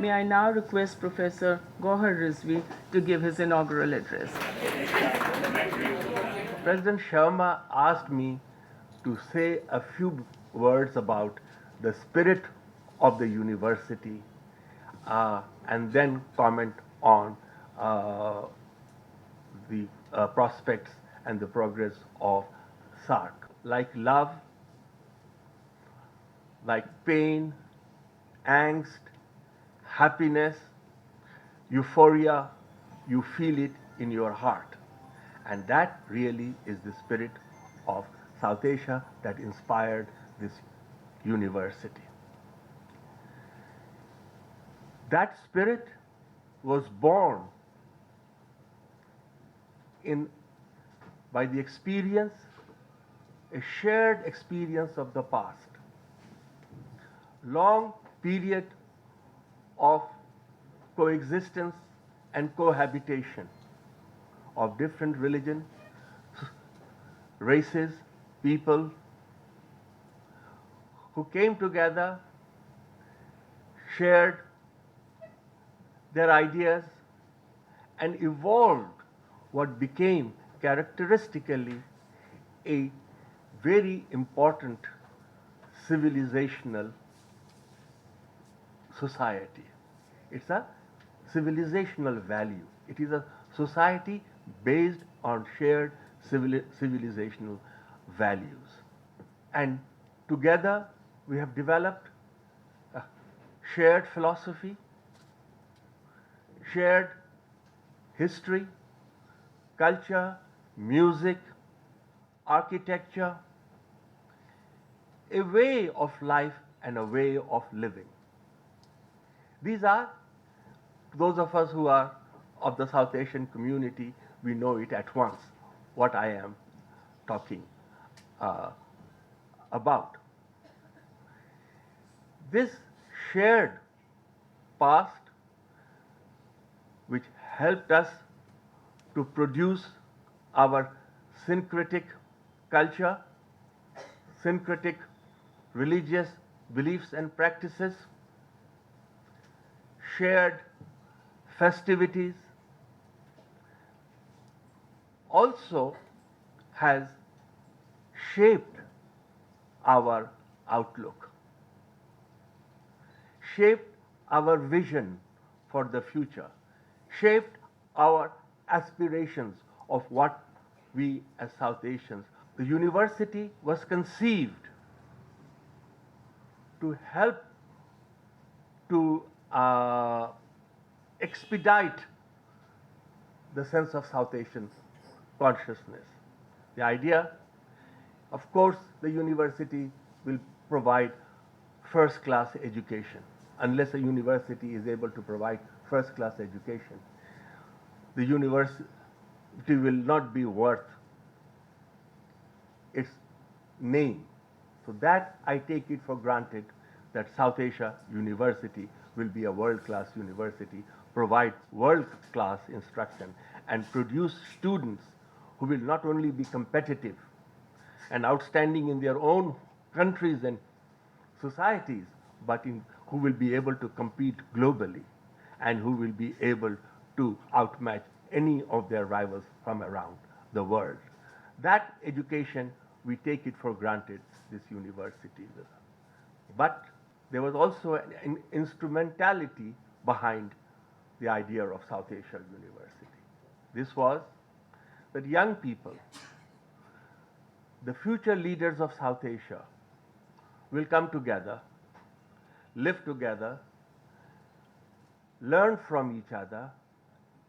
May I now request Professor Gowher Rizvi to give his inaugural address. President Sharma asked me to say a few words about the spirit of the university and then comment on the prospects and the progress of SAARC. Like love, like pain, angst, happiness, euphoria, you feel it in your heart. And that really is the spirit of South Asia that inspired this university. That spirit was born by the experience, a shared experience of the past. Long period of coexistence and cohabitation of different religions, races, people who came together, shared their ideas, and evolved what became characteristically a very important civilizational society. It's a civilizational value. It is a society based on shared civilizational values. And together we have developed a shared philosophy, shared history, culture, music, architecture, a way of life and a way of living. These are, those of us who are of the South Asian community, we know it at once what I am talking about. This shared past, which helped us to produce our syncretic culture, syncretic religious beliefs and practices, shared festivities, also has shaped our outlook, shaped our vision for the future, shaped our aspirations of what we as South Asians. The university was conceived to help to expedite the sense of South Asian consciousness. The idea, of course, the university will provide first-class education. Unless a university is able to provide first-class education, the university will not be worth its name. So that I take it for granted that South Asia University will be a world-class university, provide world-class instruction, and produce students who will not only be competitive and outstanding in their own countries and societies, but who will be able to compete globally and who will be able to outmatch any of their rivals from around the world. That education, we take it for granted, this university. But there was also an instrumentality behind the idea of South Asia University. This was that young people, the future leaders of South Asia, will come together, live together, learn from each other,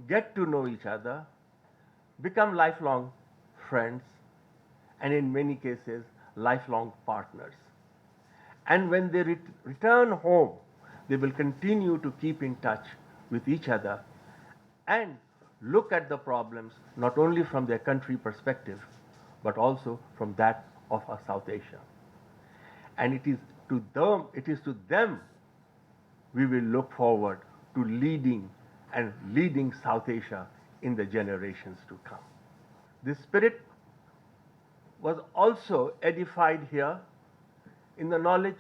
get to know each other, become lifelong friends, and in many cases, lifelong partners. And when they return home, they will continue to keep in touch with each other and look at the problems not only from their country perspective, but also from that of South Asia. And it is to them we will look forward to leading South Asia in the generations to come. This spirit was also edified here in the knowledge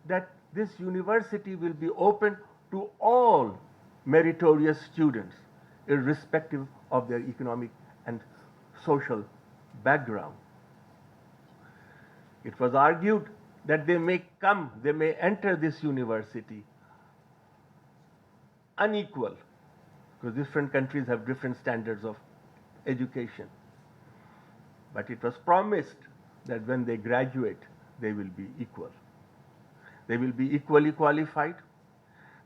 that this university will be open to all meritorious students, irrespective of their economic and social background. It was argued that they may enter this university unequal, because different countries have different standards of education. But it was promised that when they graduate, they will be equal. They will be equally qualified,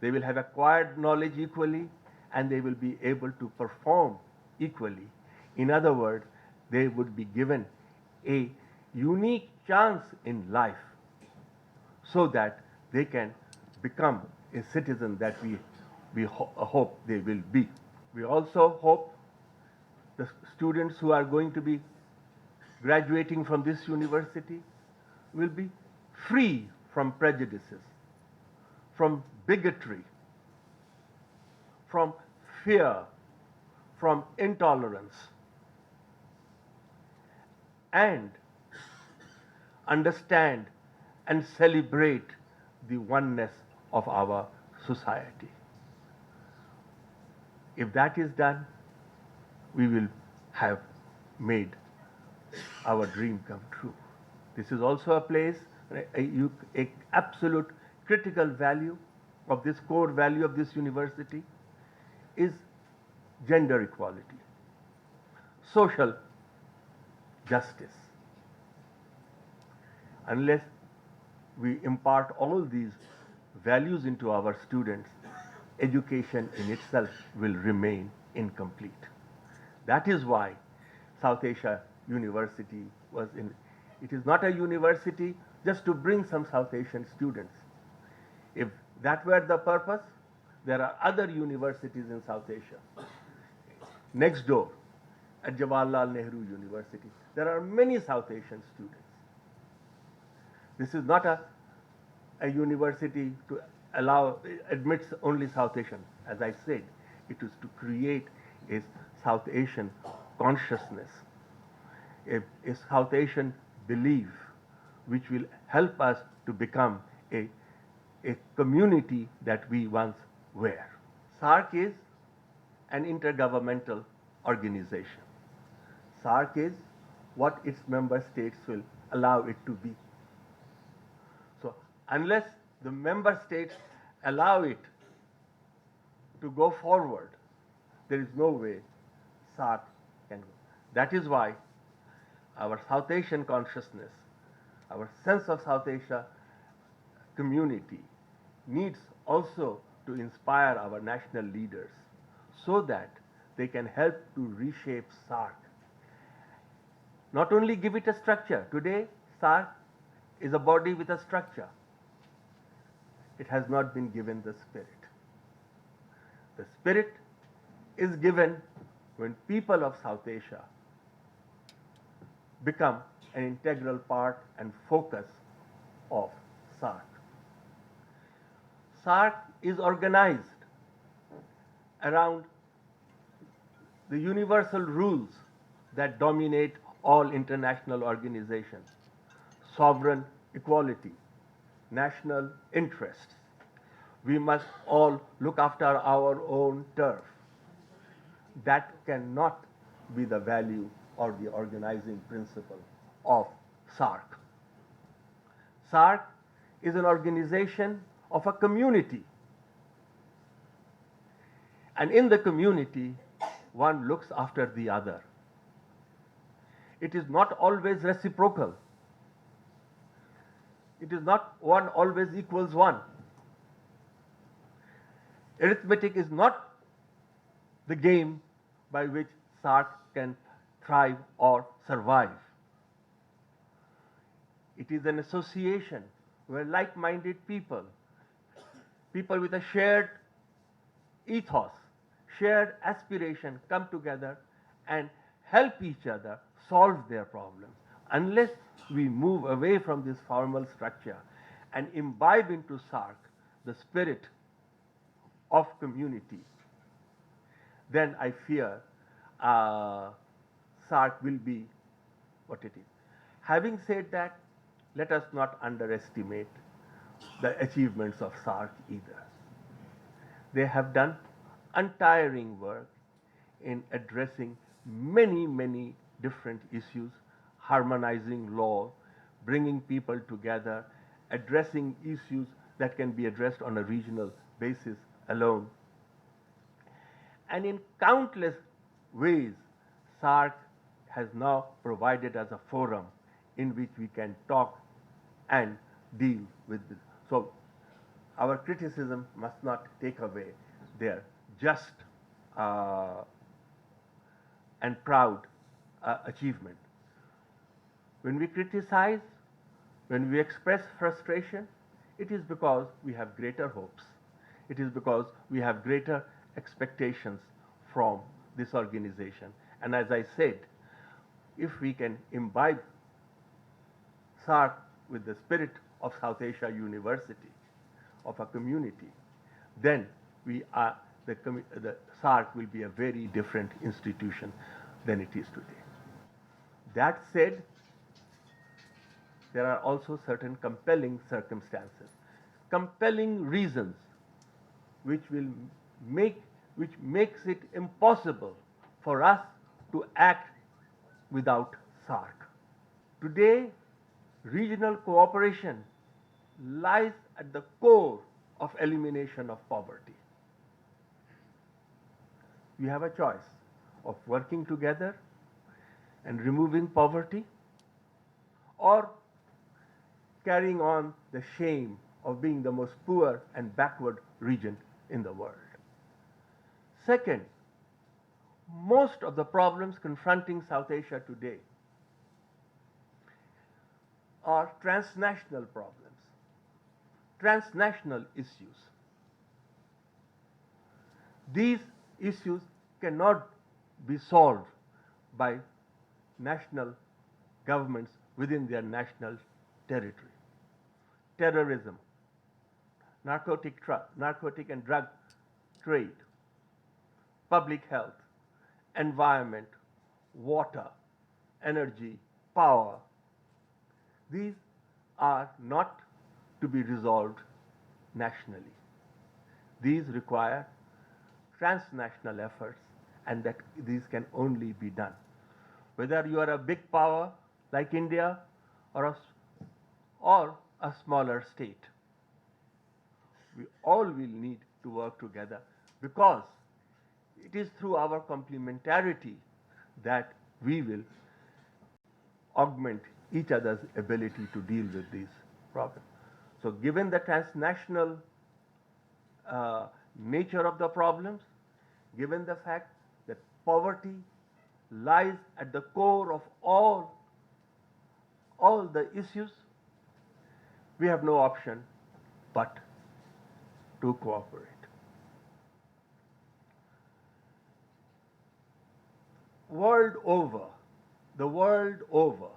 they will have acquired knowledge equally, and they will be able to perform equally. In other words, they would be given a unique chance in life so that they can become a citizen that we hope they will be. We also hope the students who are going to be graduating from this university will be free from prejudices, from bigotry, from fear, from intolerance, and understand and celebrate the oneness of our society. If that is done, we will have made our dream come true. This is also a place, a absolute critical value of this core value of this university is gender equality, social justice. Unless we impart all these values into our students, education in itself will remain incomplete. That is why South Asia University it is not a university just to bring some South Asian students. If that were the purpose, there are other universities in South Asia. Next door, at Jawaharlal Nehru University, there are many South Asian students. This is not a university to admits only South Asian. As I said, it is to create a South Asian consciousness, a South Asian belief, which will help us to become a community that we once were. SAARC is an intergovernmental organization. SAARC is what its member states will allow it to be. So unless the member states allow it to go forward, there is no way SAARC can go. That is why our South Asian consciousness, our sense of South Asia community needs also to inspire our national leaders so that they can help to reshape SAARC. Not only give it a structure. Today, SAARC is a body with a structure. It has not been given the spirit. The spirit is given when people of South Asia become an integral part and focus of SAARC. SAARC is organized around the universal rules that dominate all international organizations: sovereign equality, national interests. We must all look after our own turf. That cannot be the value or the organizing principle of SAARC. SAARC is an organization of a community. And in the community, one looks after the other. It is not always reciprocal. It is not one always equals one. Arithmetic is not the game by which SAARC can thrive or survive. It is an association where like-minded people with a shared ethos, shared aspiration come together and help each other solve their problems. Unless we move away from this formal structure and imbibe into SAARC the spirit of community, then I fear SAARC will be what it is. Having said that, let us not underestimate the achievements of SAARC either. They have done untiring work in addressing many, many different issues, harmonizing law, bringing people together, addressing issues that can be addressed on a regional basis alone. And in countless ways, SAARC has now provided us a forum in which we can talk and deal with this. So our criticism must not take away their just and proud achievement. When we criticize, when we express frustration, it is because we have greater hopes. It is because we have greater expectations from this organization. And as I said, if we can imbibe SAARC with the spirit of South Asia University, of a community, then the SAARC will be a very different institution than it is today. That said, there are also certain compelling circumstances, compelling reasons which makes it impossible for us to act without SAARC. Today, regional cooperation lies at the core of elimination of poverty. We have a choice of working together and removing poverty, or carrying on the shame of being the most poor and backward region in the world. Second, most of the problems confronting South Asia today are transnational problems, transnational issues. These issues cannot be solved by national governments within their national territory. Terrorism, narcotic and drug trade, public health, environment, water, energy, power. These are not to be resolved nationally. These require transnational efforts, and that these can only be done. Whether you are a big power like India or a smaller state, we all will need to work together, because it is through our complementarity that we will augment each other's ability to deal with these problems. So given the transnational nature of the problems, given the fact that poverty lies at the core of all the issues, we have no option but to cooperate. The world over,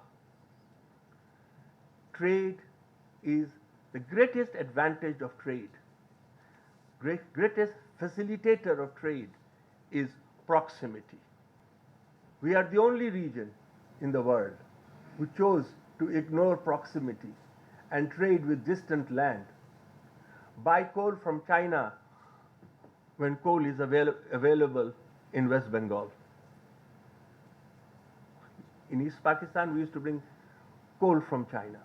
trade is the greatest advantage of trade. Greatest facilitator of trade is proximity. We are the only region in the world who chose to ignore proximity and trade with distant land. Buy coal from China when coal is available in West Bengal. In East Pakistan, we used to bring coal from China.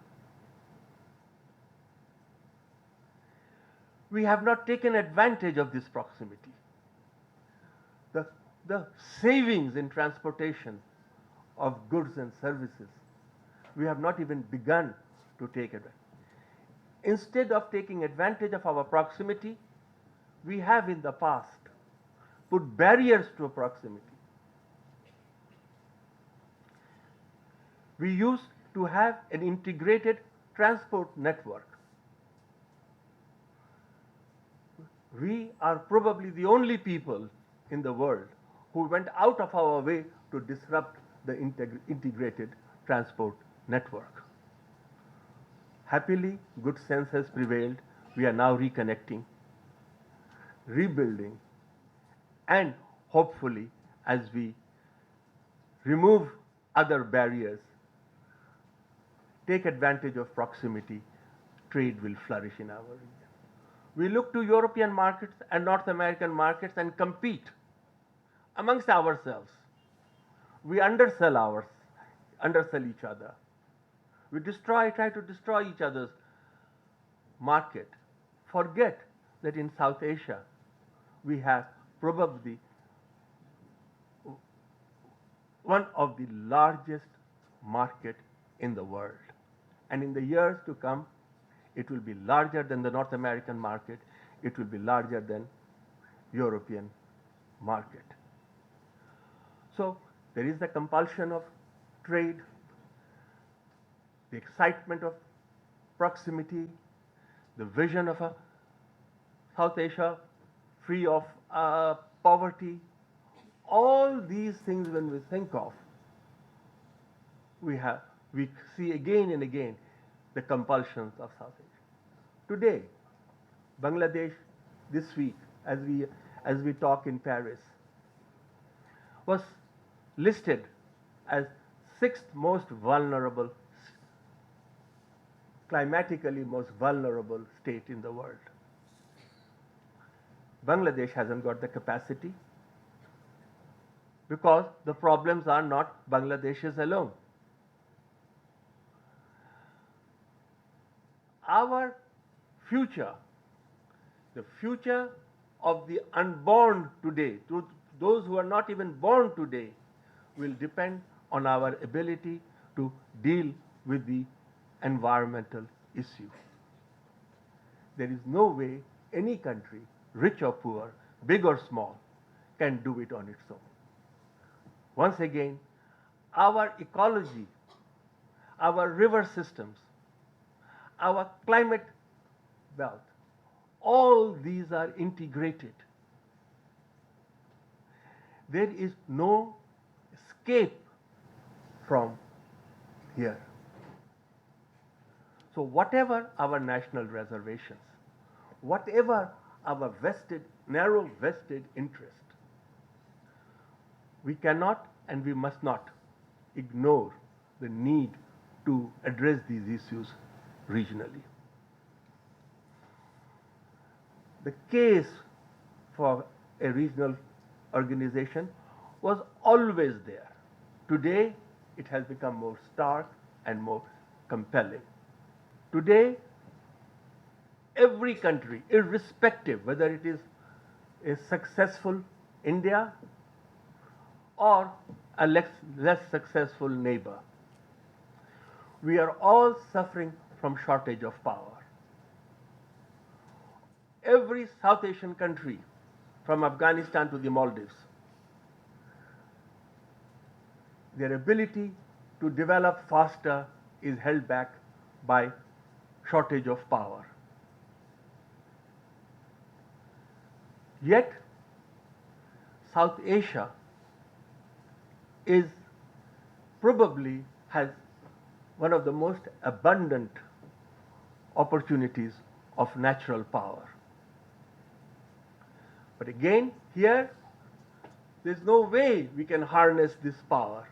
We have not taken advantage of this proximity. The savings in transportation of goods and services, we have not even begun to take advantage. Instead of taking advantage of our proximity, we have in the past put barriers to proximity. We used to have an integrated transport network. We are probably the only people in the world who went out of our way to disrupt the integrated transport network. Happily, good sense has prevailed. We are now reconnecting, rebuilding, and hopefully, as we remove other barriers, take advantage of proximity, trade will flourish in our region. We look to European markets and North American markets and compete amongst ourselves. We undersell each other. We try to destroy each other's market. Forget that in South Asia, we have probably one of the largest market in the world. And in the years to come, it will be larger than the North American market. It will be larger than European market. So there is the compulsion of trade, the excitement of proximity, the vision of a South Asia free of poverty. All these things, when we think of, we see again and again the compulsions of South Asia. Today, Bangladesh, this week, as we talk in Paris, was listed as sixth most vulnerable, climatically most vulnerable state in the world. Bangladesh hasn't got the capacity because the problems are not Bangladesh's alone. Our future, the future of the unborn today, to those who are not even born today, will depend on our ability to deal with the environmental issue. There is no way any country, rich or poor, big or small, can do it on its own. Once again, our ecology, our river systems, our climate belt, all these are integrated. There is no escape from here. So whatever our national reservations, whatever our narrow vested interest, we cannot and we must not ignore the need to address these issues regionally. The case for a regional organization was always there. Today, it has become more stark and more compelling. Today, every country, irrespective whether it is a successful India or a less successful neighbor, we are all suffering from shortage of power. Every South Asian country, from Afghanistan to the Maldives, their ability to develop faster is held back by shortage of power. Yet, South Asia probably has one of the most abundant opportunities of natural power. But again, here, there's no way we can harness this power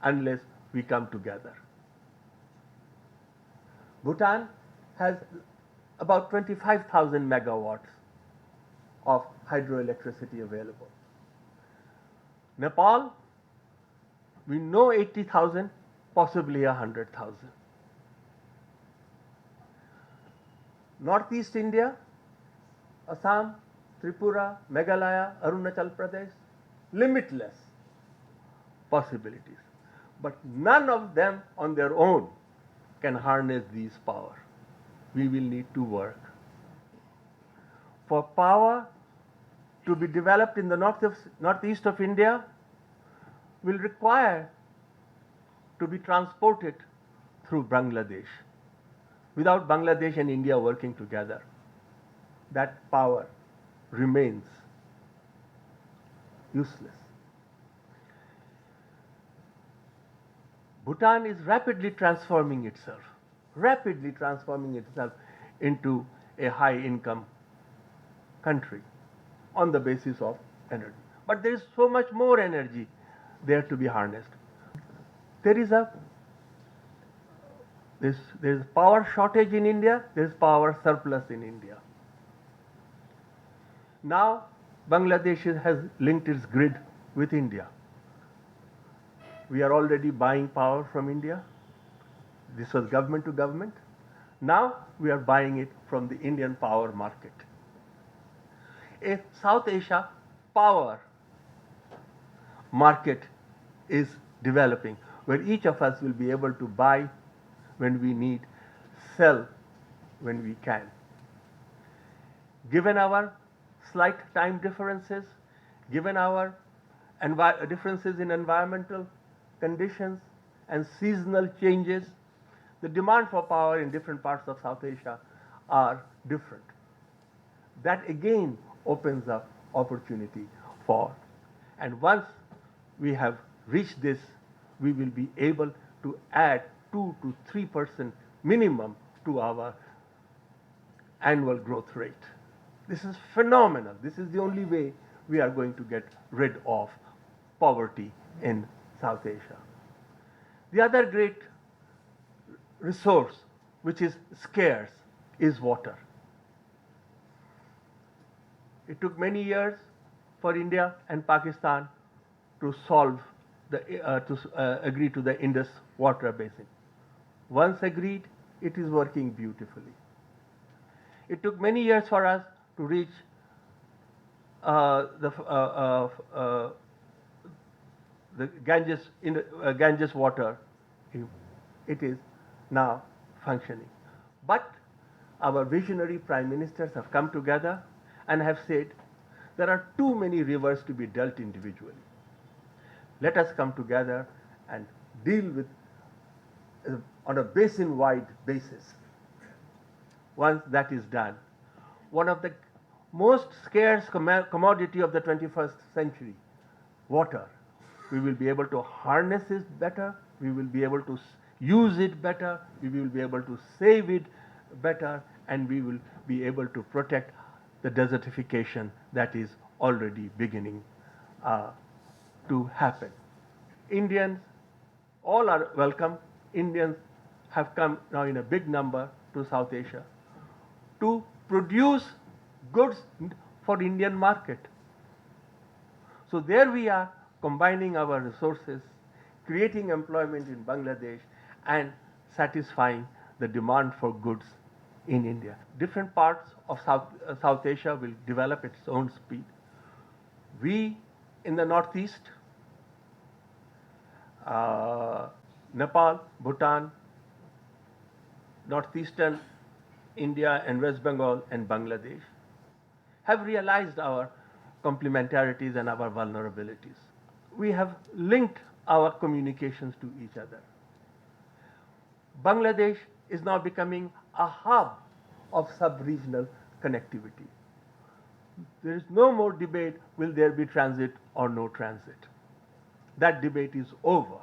unless we come together. Bhutan has about 25,000 megawatts of hydroelectricity available. Nepal, we know 80,000, possibly 100,000. Northeast India, Assam, Tripura, Meghalaya, Arunachal Pradesh, limitless possibilities. But none of them on their own can harness these power. We will need to work. For power to be developed in the northeast of India will require to be transported through Bangladesh. Without Bangladesh and India working together, that power remains useless. Bhutan is rapidly transforming itself into a high-income country on the basis of energy. But there is so much more energy there to be harnessed. There is power shortage in India, there is power surplus in India. Now, Bangladesh has linked its grid with India. We are already buying power from India. This was government to government. Now we are buying it from the Indian power market. A South Asia power market is developing where each of us will be able to buy when we need, sell when we can. Given our slight time differences, given our differences in environmental conditions and seasonal changes, the demand for power in different parts of South Asia are different. That again opens up opportunity for, and once we have reached this, we will be able to add 2 to 3% minimum to our annual growth rate. This is phenomenal. This is the only way we are going to get rid of poverty in South Asia. The other great resource which is scarce is water. It took many years for India and Pakistan to agree to the Indus water basin. Once agreed, it is working beautifully. It took many years for us to reach the Ganges water. It is now functioning. But our visionary prime ministers have come together and have said there are too many rivers to be dealt individually. Let us come together and deal with on a basin-wide basis. Once that is done, one of the most scarce commodity of the 21st century, water, we will be able to harness it better, we will be able to use it better, we will be able to save it better, and we will be able to protect the desertification that is already beginning to happen. Indians, all are welcome. Indians have come now in a big number to South Asia to produce goods for Indian market. So there we are combining our resources, creating employment in Bangladesh and satisfying the demand for goods in India. Different parts of South Asia will develop its own speed. We in the northeast, Nepal, Bhutan, northeastern India and West Bengal and Bangladesh have realized our complementarities and our vulnerabilities. We have linked our communications to each other. Bangladesh is now becoming a hub of sub-regional connectivity. There is no more debate, will there be transit or no transit. That debate is over.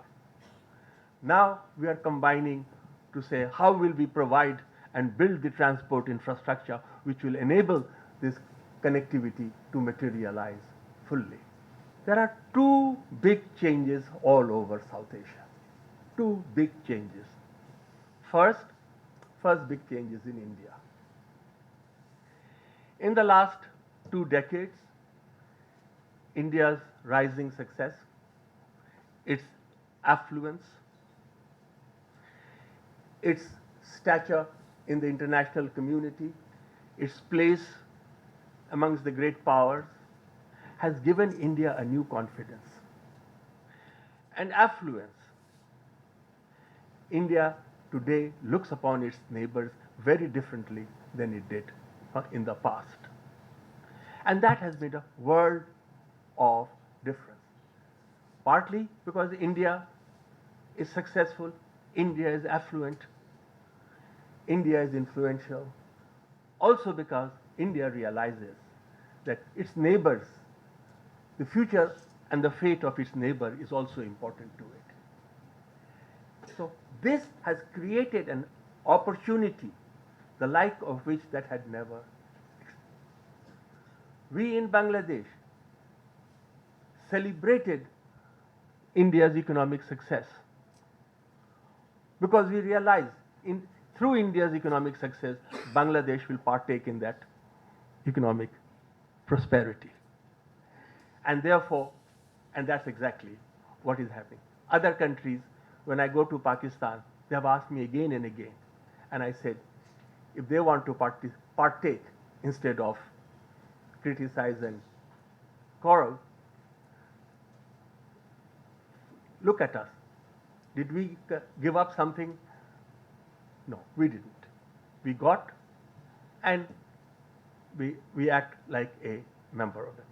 Now we are combining to say how will we provide and build the transport infrastructure which will enable this connectivity to materialize fully. There are two big changes all over South Asia. Two big changes. First big change is in India. In the last 2 decades, India's rising success, its affluence, its stature in the international community, its place amongst the great powers, has given India a new confidence and affluence. India today looks upon its neighbors very differently than it did in the past. And that has made a world of difference. Partly because India is successful, India is affluent, India is influential. Also because India realizes that its neighbors, the future and the fate of its neighbor is also important to it. So this has created an opportunity, the like of which that had never existed. We in Bangladesh celebrated India's economic success because we realized through India's economic success, Bangladesh will partake in that economic prosperity. And therefore, and that's exactly what is happening. Other countries, when I go to Pakistan, they have asked me again and again. And I said, if they want to partake instead of criticize and quarrel, look at us. Did we give up something? No, we didn't. We got, and we act like a member of it.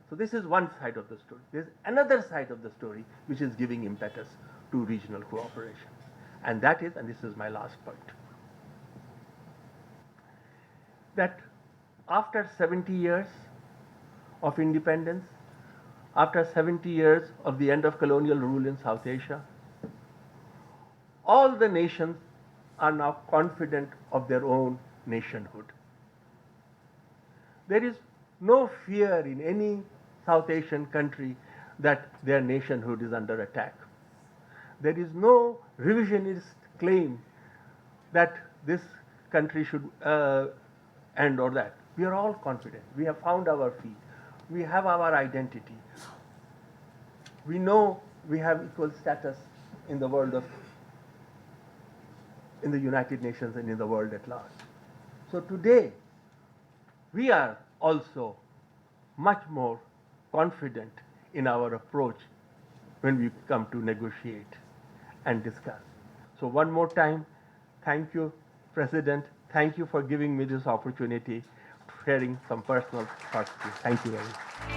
So this is one side of the story. There's another side of the story which is giving impetus to regional cooperation. And that is, and this is my last point, that after 70 years of independence, after 70 years of the end of colonial rule in South Asia, all the nations are now confident of their own nationhood. There is no fear in any South Asian country that their nationhood is under attack. There is no revisionist claim that this country should end or that. We are all confident. We have found our feet. We have our identity. We know we have equal status in the world in the United Nations and in the world at large. So today, we are also much more confident in our approach when we come to negotiate and discuss. So one more time, thank you, President. Thank you for giving me this opportunity, sharing some personal thoughts. Thank you very much.